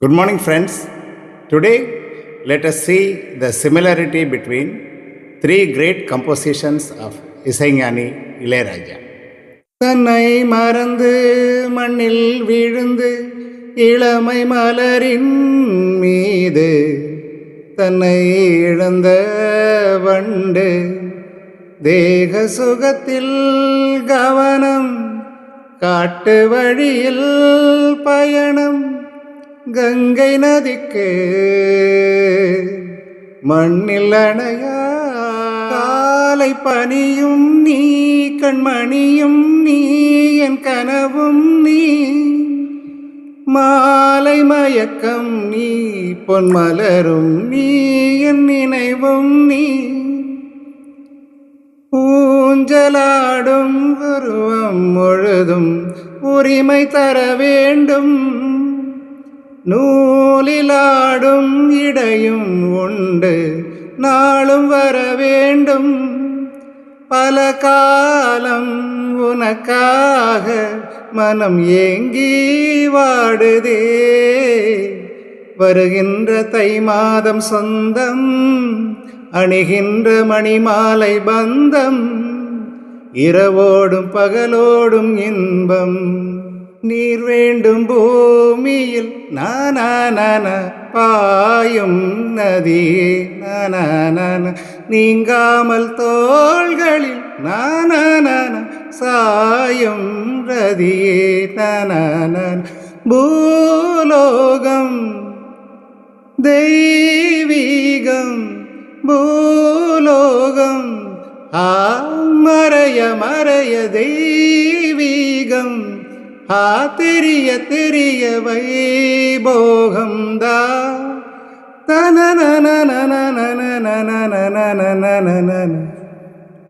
Good morning, friends. Today, let us see the similarity between three great compositions of இசைஞானி இளையராஜா. தன்னை மறந்து மண்ணில் விழுந்து இளமை மலரின் மீது தன்னை இழந்த வண்டு தேக சுகத்தில் கவனம் காட்டு வழியில் பயணம் கங்கை நதிக்கு மண்ணில் அணையா காலை பனியும் நீ கண்மணியும் நீ என் கனவும் நீ மாலை மயக்கம் நீ பொன்மலரும் நீ என் நினைவும் நீ ஊஞ்சலாடும் உருவம் முழுதும் உரிமை தர வேண்டும் நூலிலாடும் இடையும் உண்டு நாளும் வர வேண்டும் பல காலம் உனக்காக மனம் ஏங்கி வாடுதே வருகின்ற தை மாதம் சொந்தம் அணிகின்ற மணிமாலை பந்தம் இரவோடும் பகலோடும் இன்பம் நீர் வேண்டும் பூமியில் நான பாயும் நதியே நான நீங்காமல் தோள்களில் நான சாயும் ரதியே நான பூலோகம் தெய்வீகம் பூலோகம் மறைய மறைய தெய்வீகம் தெரிய தெரிய வைபோகம் தா தன